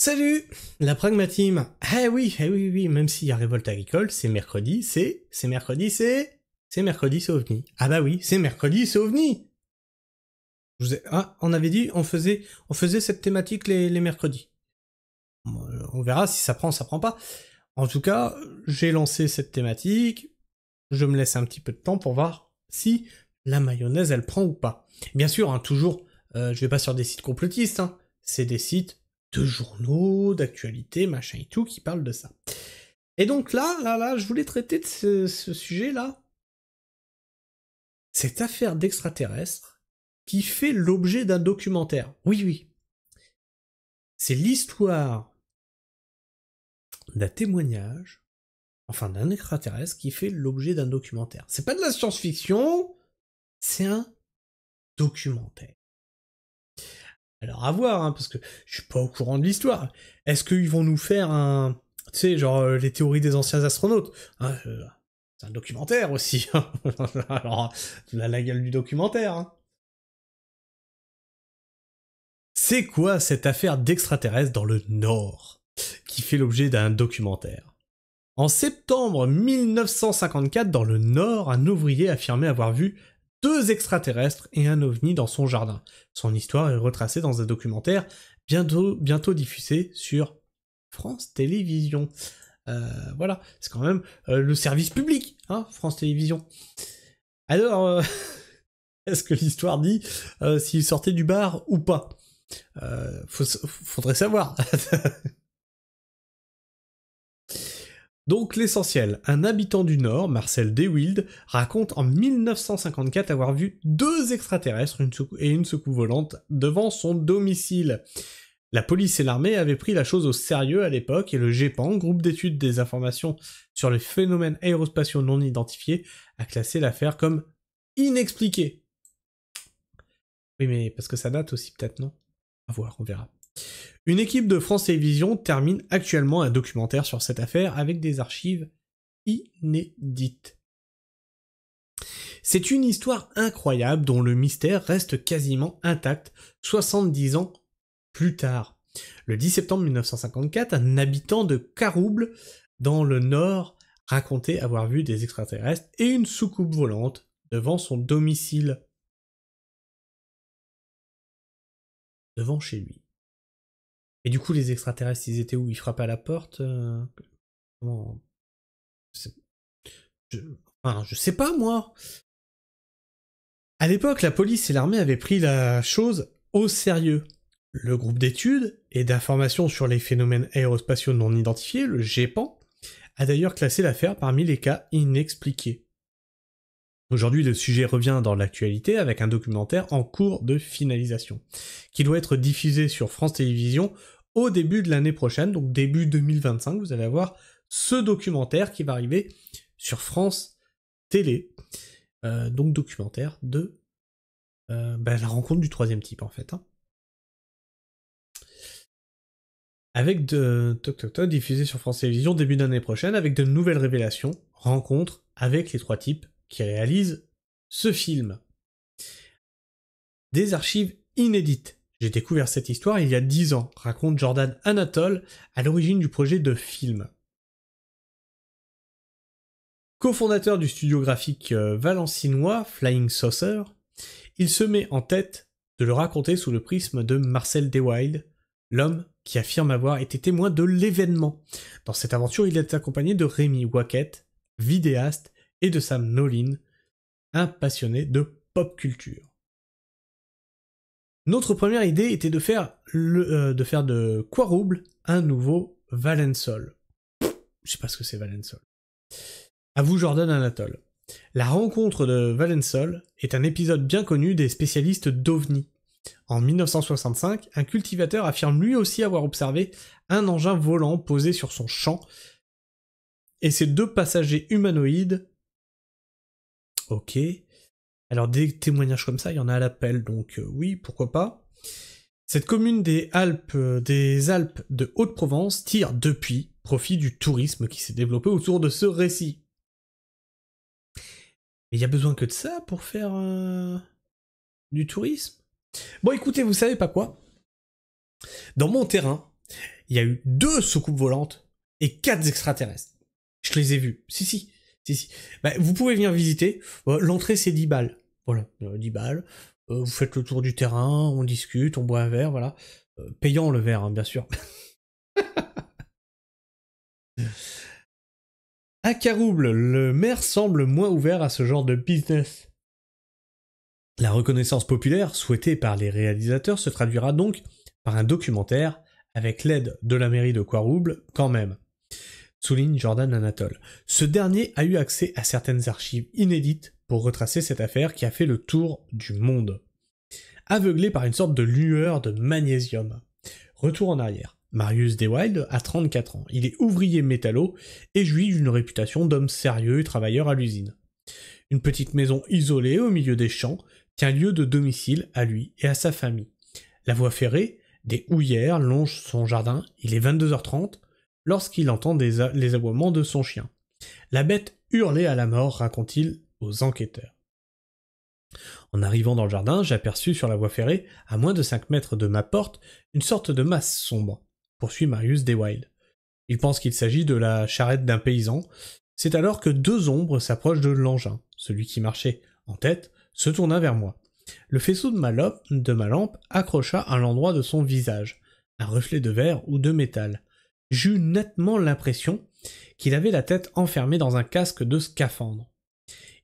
Salut, la pragmatime. Oui, même s'il y a révolte agricole, c'est mercredi, c'est mercredi, c'est OVNI. Ah bah oui, c'est mercredi, c'est OVNI. On avait dit, on faisait cette thématique les mercredis. On verra si ça prend, ça prend pas. En tout cas, j'ai lancé cette thématique. Je me laisse un petit peu de temps pour voir si la mayonnaise, elle prend ou pas. Bien sûr, hein, toujours, je vais pas sur des sites complotistes, hein. C'est des sites de journaux, d'actualité, machin et tout, qui parlent de ça. Et donc là, je voulais traiter de ce sujet-là. Cette affaire d'extraterrestres qui fait l'objet d'un documentaire. Oui. C'est l'histoire d'un témoignage, enfin d'un extraterrestre qui fait l'objet d'un documentaire. C'est pas de la science-fiction, c'est un documentaire. Alors à voir, hein, parce que je suis pas au courant de l'histoire. Est-ce qu'ils vont nous faire un... Tu sais, genre les théories des anciens astronautes, hein, c'est un documentaire aussi. Alors, la gueule du documentaire. Hein. C'est quoi cette affaire d'extraterrestres dans le Nord, qui fait l'objet d'un documentaire? En septembre 1954, dans le Nord, un ouvrier affirmait avoir vu 2 extraterrestres et un ovni dans son jardin. Son histoire est retracée dans un documentaire bientôt diffusé sur France Télévisions. Voilà, c'est quand même le service public, hein, France Télévisions. Alors, est-ce que l'histoire dit s'il sortait du bar ou pas? Faudrait savoir. Donc l'essentiel, un habitant du Nord, Marcel Dewild, raconte en 1954 avoir vu 2 extraterrestres et une soucoupe volante devant son domicile. La police et l'armée avaient pris la chose au sérieux à l'époque et le GEPAN, groupe d'études des informations sur les phénomènes aérospatiaux non identifiés, a classé l'affaire comme inexpliquée. Oui mais parce que ça date aussi peut-être, non? À voir, on verra. Une équipe de France Télévisions termine actuellement un documentaire sur cette affaire avec des archives inédites. C'est une histoire incroyable dont le mystère reste quasiment intact 70 ans plus tard. Le 10 septembre 1954, un habitant de Carouble, dans le Nord, racontait avoir vu des extraterrestres et une soucoupe volante devant son domicile. Devant chez lui. Et du coup, les extraterrestres, ils étaient où? Ils frappaient à la porte Comment... je sais pas, moi. À l'époque, la police et l'armée avaient pris la chose au sérieux. Le groupe d'études et d'informations sur les phénomènes aérospatiaux non identifiés, le GEPAN, a d'ailleurs classé l'affaire parmi les cas inexpliqués. Aujourd'hui, le sujet revient dans l'actualité avec un documentaire en cours de finalisation, qui doit être diffusé sur France Télévisions au début de l'année prochaine, donc début 2025, vous allez avoir ce documentaire qui va arriver sur France Télé. Donc documentaire de la rencontre du troisième type en fait. Hein. Avec diffusé sur France Télévisions début d'année prochaine, avec de nouvelles révélations, rencontres avec les 3 types qui réalisent ce film. Des archives inédites. J'ai découvert cette histoire il y a 10 ans, raconte Jordan Anatole, à l'origine du projet de film. Co-fondateur du studio graphique valencinois Flying Saucer, il se met en tête de le raconter sous le prisme de Marcel Dewild, l'homme qui affirme avoir été témoin de l'événement. Dans cette aventure, il est accompagné de Rémi Waquette, vidéaste, et de Sam Nolin, un passionné de pop culture. Notre première idée était de faire de Quarouble un nouveau Valensol. Je sais pas ce que c'est Valensol. À vous Jordan Anatole. La rencontre de Valensol est un épisode bien connu des spécialistes d'OVNI. En 1965, un cultivateur affirme lui aussi avoir observé un engin volant posé sur son champ et ses 2 passagers humanoïdes. Ok. Alors des témoignages comme ça, il y en a à l'appel, donc oui, pourquoi pas. Cette commune des Alpes de Haute-Provence tire depuis profit du tourisme qui s'est développé autour de ce récit. Mais il y a besoin que de ça pour faire du tourisme. Bon écoutez, vous savez pas quoi? Dans mon terrain, il y a eu 2 soucoupes volantes et 4 extraterrestres. Je les ai vus. Si. Bah, vous pouvez venir visiter. L'entrée, c'est 10 balles. Voilà, 10 balles. Vous faites le tour du terrain, on discute, on boit un verre, voilà. Payant le verre, hein, bien sûr. À Carouble, le maire semble moins ouvert à ce genre de business. La reconnaissance populaire souhaitée par les réalisateurs se traduira donc par un documentaire avec l'aide de la mairie de Quarouble quand même, souligne Jordan Anatole. Ce dernier a eu accès à certaines archives inédites pour retracer cette affaire qui a fait le tour du monde. Aveuglé par une sorte de lueur de magnésium. Retour en arrière. Marius Deswilde a 34 ans. Il est ouvrier métallo et jouit d'une réputation d'homme sérieux et travailleur à l'usine. Une petite maison isolée au milieu des champs tient lieu de domicile à lui et à sa famille. La voie ferrée, des houillères, longe son jardin. Il est 22h30 lorsqu'il entend les aboiements de son chien. La bête hurlait à la mort, raconte-t-il aux enquêteurs. En arrivant dans le jardin, j'aperçus sur la voie ferrée, à moins de 5 mètres de ma porte, une sorte de masse sombre, poursuit Marius Deswilde. Il pense qu'il s'agit de la charrette d'un paysan. C'est alors que 2 ombres s'approchent de l'engin. Celui qui marchait en tête se tourna vers moi. Le faisceau de ma lampe accrocha à l'endroit de son visage, un reflet de verre ou de métal. J'eus nettement l'impression qu'il avait la tête enfermée dans un casque de scaphandre.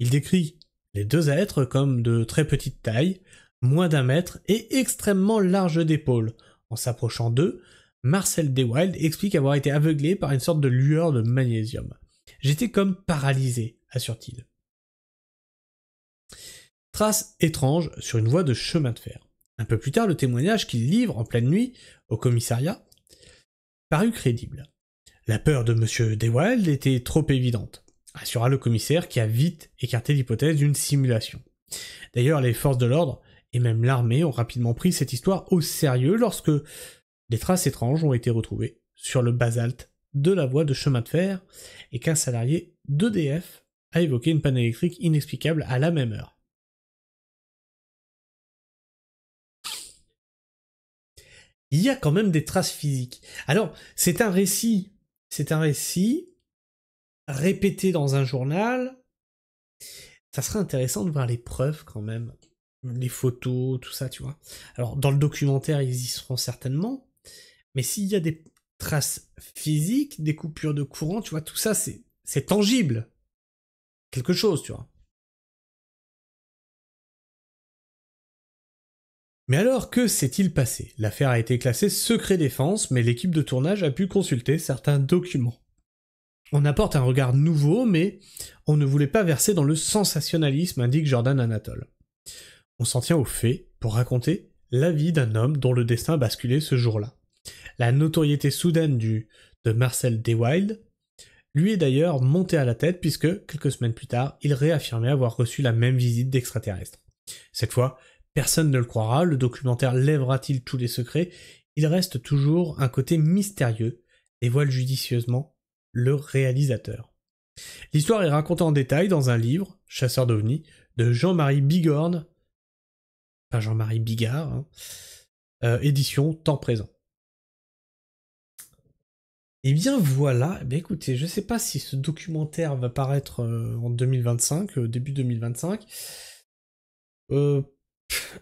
Il décrit les 2 êtres comme de très petite taille, moins d'1 mètre et extrêmement larges d'épaules. En s'approchant d'eux, Marcel Deswilde explique avoir été aveuglé par une sorte de lueur de magnésium. J'étais comme paralysé, assure-t-il. Trace étrange sur une voie de chemin de fer. Un peu plus tard, le témoignage qu'il livre en pleine nuit au commissariat parut crédible. La peur de M. Deswilde était trop évidente, assura le commissaire qui a vite écarté l'hypothèse d'une simulation. D'ailleurs, les forces de l'ordre et même l'armée ont rapidement pris cette histoire au sérieux lorsque des traces étranges ont été retrouvées sur le basalte de la voie de chemin de fer et qu'un salarié d'EDF a évoqué une panne électrique inexplicable à la même heure. Il y a quand même des traces physiques. Alors, c'est un récit répété dans un journal. Ça serait intéressant de voir les preuves quand même, les photos, tout ça, tu vois. Alors, dans le documentaire, ils y seront certainement, mais s'il y a des traces physiques, des coupures de courant, tu vois, tout ça, c'est tangible. Quelque chose, tu vois. Mais alors, que s'est-il passé? L'affaire a été classée secret défense, mais l'équipe de tournage a pu consulter certains documents. On apporte un regard nouveau, mais on ne voulait pas verser dans le sensationnalisme, indique Jordan Anatole. On s'en tient aux faits pour raconter la vie d'un homme dont le destin a basculé ce jour-là. La notoriété soudaine de Marcel Deswilde lui est d'ailleurs montée à la tête puisque, quelques semaines plus tard, il réaffirmait avoir reçu la même visite d'extraterrestres. Cette fois, personne ne le croira, le documentaire lèvera-t-il tous les secrets? Il reste toujours un côté mystérieux, dévoile judicieusement le réalisateur. L'histoire est racontée en détail dans un livre, Chasseur d'ovnis, de Jean-Marie Bigorne, pas Jean-Marie Bigard, édition Temps Présent. Et bien voilà, écoutez, je sais pas si ce documentaire va paraître en 2025, début 2025.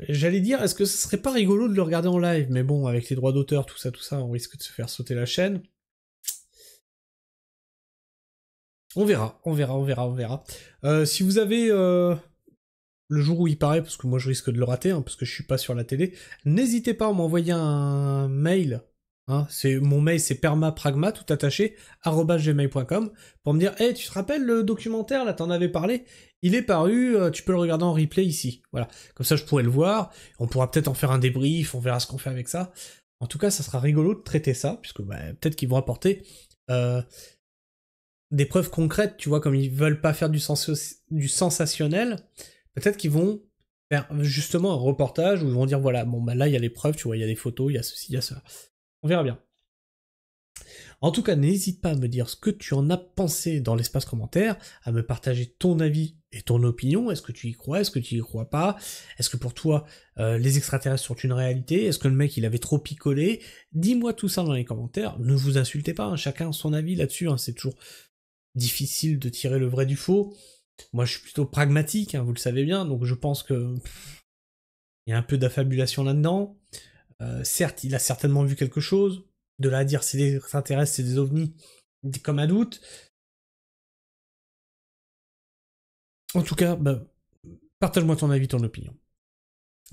J'allais dire, est-ce que ce serait pas rigolo de le regarder en live? Mais bon, avec les droits d'auteur, tout ça, on risque de se faire sauter la chaîne. On verra. Si vous avez le jour où il paraît, parce que moi je risque de le rater, parce que je suis pas sur la télé, n'hésitez pas à m'envoyer un mail. Mon mail c'est permapragma tout attaché @gmail.com pour me dire hey, tu te rappelles le documentaire là, t'en avais parlé, il est paru, tu peux le regarder en replay ici. Voilà, comme ça je pourrais le voir, on pourra peut-être en faire un débrief, on verra ce qu'on fait avec ça. En tout cas, ça sera rigolo de traiter ça, puisque peut-être qu'ils vont apporter des preuves concrètes, tu vois, comme ils veulent pas faire du sensationnel, peut-être qu'ils vont faire justement un reportage où ils vont dire voilà, là il y a les preuves, tu vois, il y a des photos, il y a ceci, il y a ça. On verra bien. En tout cas, n'hésite pas à me dire ce que tu en as pensé dans l'espace commentaire, à me partager ton avis Et ton opinion, est-ce que tu y crois, est-ce que tu y crois pas? Est-ce que pour toi, les extraterrestres sont une réalité? Est-ce que le mec, il avait trop picolé? Dis-moi tout ça dans les commentaires. Ne vous insultez pas, hein, chacun son avis là-dessus, hein, c'est toujours difficile de tirer le vrai du faux. Moi, je suis plutôt pragmatique, hein, vous le savez bien, donc je pense que il y a un peu d'affabulation là-dedans. Certes, il a certainement vu quelque chose. De là à dire c'est des extraterrestres, c'est des ovnis, comme un doute. En tout cas, bah, partage-moi ton avis, ton opinion.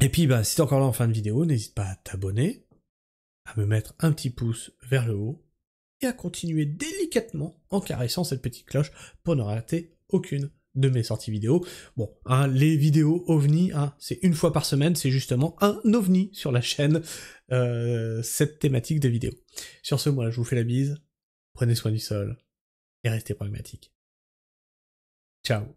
Et puis, bah, si t'es encore là en fin de vidéo, n'hésite pas à t'abonner, à me mettre un petit pouce vers le haut, et à continuer délicatement en caressant cette petite cloche pour ne rater aucune de mes sorties vidéo. Bon, hein, les vidéos ovni, hein, c'est une fois par semaine, c'est justement un ovni sur la chaîne, cette thématique de vidéo. Sur ce, moi, je vous fais la bise, prenez soin du sol, et restez pragmatiques. Ciao.